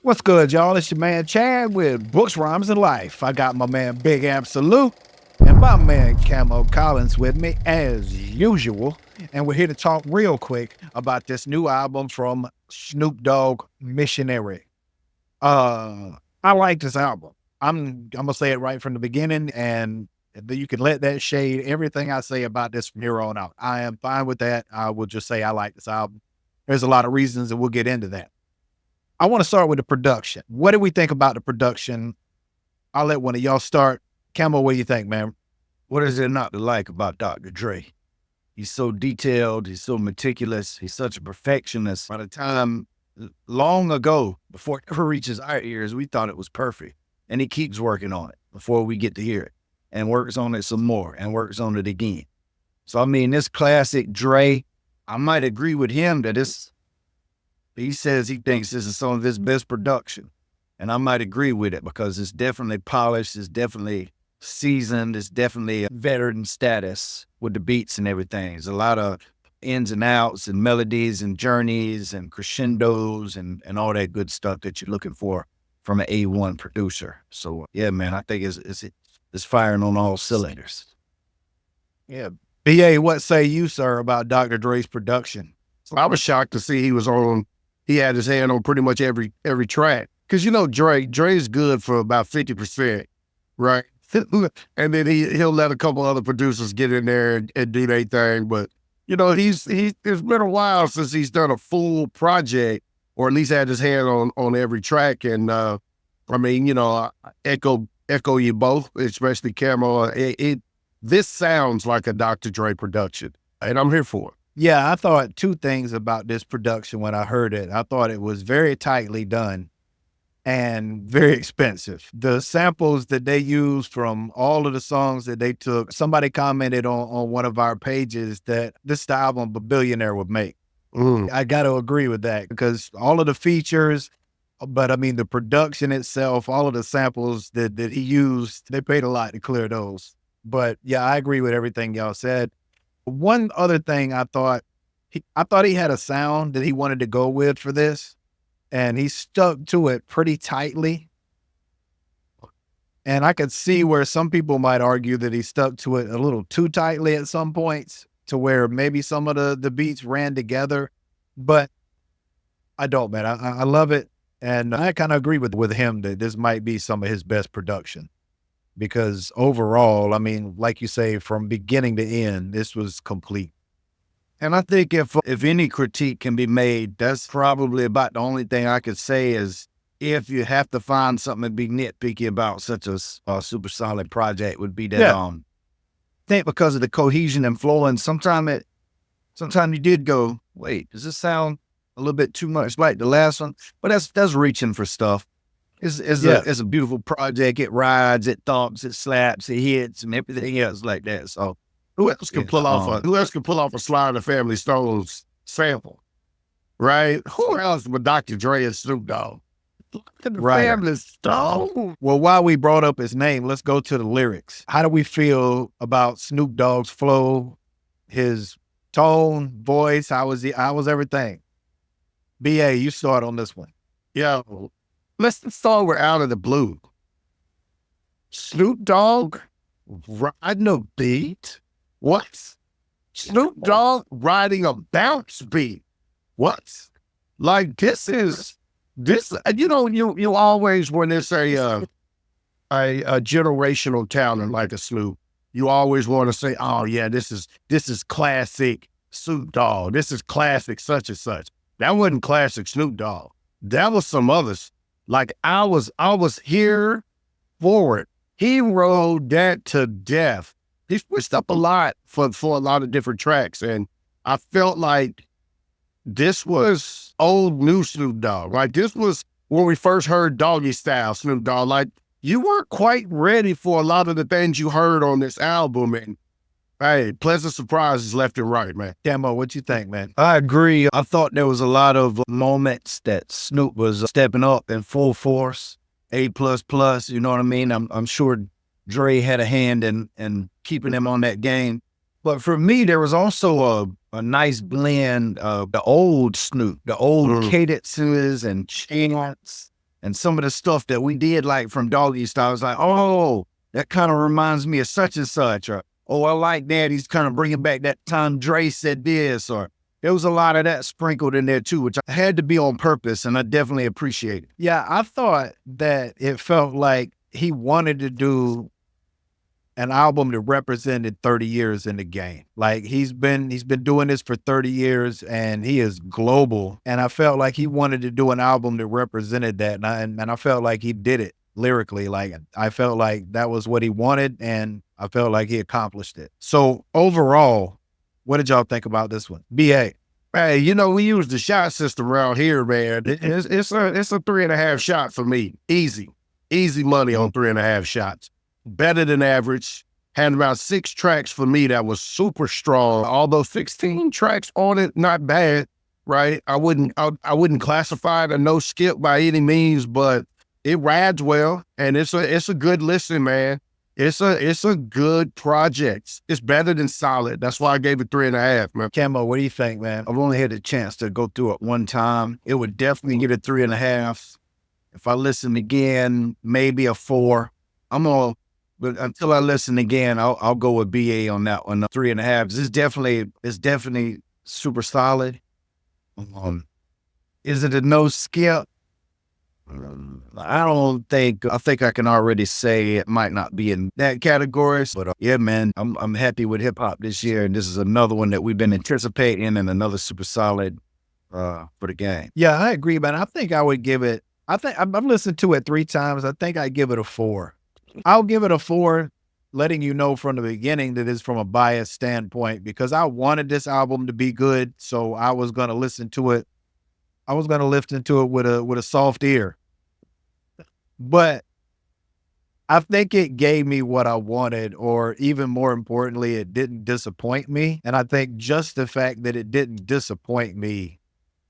What's good, y'all? It's your man Chad with Books, Rhymes, and Life. I got my man Big Absolute and my man Camo Collins with me as usual. And we're here to talk real quick about this new album from Snoop Dogg, Missionary. I like this album. I'm gonna say it right from the beginning, and you can let that shade everything I say about this from here on out. I am fine with that. I will just say I like this album. There's a lot of reasons, and we'll get into that. I want to start with the production. What do we think about the production? I'll let one of y'all start. Camo, what do you think, man? What is there not to like about Dr. Dre? He's so detailed. He's so meticulous. He's such a perfectionist. By the time long ago, before it ever reaches our ears, we thought it was perfect. And he keeps working on it before we get to hear it and works on it some more and works on it again. So, I mean, this classic Dre, I might agree with him that he says he thinks this is some of his best production. And I might agree with it because it's definitely polished. It's definitely seasoned. It's definitely a veteran status with the beats and everything. There's a lot of ins and outs and melodies and journeys and crescendos and all that good stuff that you're looking for from an A1 producer. So, yeah, man, I think it's firing on all cylinders. Yeah. BA, what say you, sir, about Dr. Dre's production? So I was shocked to see he had his hand on pretty much every track. Cause Dre is good for about 50%, right? And then he'll let a couple other producers get in there and do their thing. But it's been a while since he's done a full project or at least had his hand on every track. And I echo you both, especially Camo. This sounds like a Dr. Dre production, and I'm here for it. Yeah, I thought two things about this production when I heard it. I thought it was very tightly done and very expensive. The samples that they used from all of the songs that they took, somebody commented on one of our pages that this is the album a billionaire would make. I got to agree with that because all of the features, but I mean, the production itself, all of the samples that he used, they paid a lot to clear those. But yeah, I agree with everything y'all said. One other thing I thought he had a sound that he wanted to go with for this, and he stuck to it pretty tightly. And I could see where some people might argue that he stuck to it a little too tightly at some points to where maybe some of the beats ran together, but I don't, man. I love it. And I kind of agree with him that this might be some of his best production. Because overall, I mean, like you say, from beginning to end, this was complete. And I think if any critique can be made, that's probably about the only thing I could say is if you have to find something to be nitpicky about such a super solid project would be that I think because of the cohesion and flow, and sometimes you did go, wait, does this sound a little bit too much like the last one? But that's reaching for stuff. It's a beautiful project. It rides, it thumps, it slaps, it hits, and everything else like that. So who else can pull off a Sly and the Family Stones sample, right? Who else but Dr. Dre and Snoop Dogg? Family Stone. Well, while we brought up his name, let's go to the lyrics. How do we feel about Snoop Dogg's flow, his tone, voice? How was everything? BA, you start on this one. Yeah. Let's start with Out of the Blue. Snoop Dogg riding a beat? What? Snoop Dogg riding a bounce beat? What? Like this, you always, when there's a generational talent like a Snoop, you always want to say, oh yeah, this is classic Snoop Dogg. This is classic such and such. That wasn't classic Snoop Dogg. That was some others. Like I was here for it. He rode that to death. He switched up a lot for a lot of different tracks. And I felt like this was old new Snoop Dogg. Like this was when we first heard Doggy Style Snoop Dogg. Like you weren't quite ready for a lot of the things you heard on this album. And hey, pleasant surprises left and right, man. Camo, what you think, man? I agree. I thought there was a lot of moments that Snoop was stepping up in full force, A++, you know what I mean? I'm sure Dre had a hand in keeping him on that game. But for me, there was also a nice blend of the old Snoop, the old cadences and chants And some of the stuff that we did, like from Doggy Style, I was like, oh, that kind of reminds me of such and such. Or, oh, I like that. He's kind of bringing back that time Dre said this. Or there was a lot of that sprinkled in there too, which had to be on purpose. And I definitely appreciate it. Yeah, I thought that it felt like he wanted to do an album that represented 30 years in the game. Like he's been doing this for 30 years and he is global. And I felt like he wanted to do an album that represented that. And I felt like he did it lyrically. Like I felt like that was what he wanted and I felt like he accomplished it. So overall, what did y'all think about this one? BA. Hey, you know, we use the shot system around here, man. It's a 3.5 shot for me. Easy money on 3.5 shots. Better than average. Had about 6 tracks for me that was super strong. Although 16 tracks on it, not bad, right? I wouldn't classify it a no skip by any means, but it rides well and it's a good listen, man. It's a good project. It's better than solid. That's why I gave it 3.5, man. Camo, what do you think, man? I've only had a chance to go through it one time. It would definitely get a 3.5. If I listen again, maybe a 4. But until I listen again, I'll go with BA on that one. 3.5. It's definitely super solid. Is it a no skip? I think I can already say it might not be in that category. But yeah, man, I'm happy with hip hop this year, and this is another one that we've been anticipating, and another super solid for the game. Yeah, I agree, man. I think I would give it. I think I've listened to it 3 times. I think I'd give it a 4. I'll give it a 4, letting you know from the beginning that it's from a biased standpoint because I wanted this album to be good, so I was gonna listen to it. I was gonna listen to it with a soft ear. But I think it gave me what I wanted, or even more importantly, it didn't disappoint me. And I think just the fact that it didn't disappoint me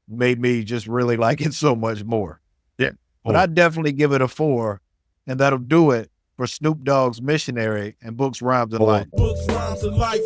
made me just really like it so much more. Yeah. But I'd definitely give it a 4, and that'll do it for Snoop Dogg's Missionary and Books, Rhymes, and Life. Books, Rhymes, and Life.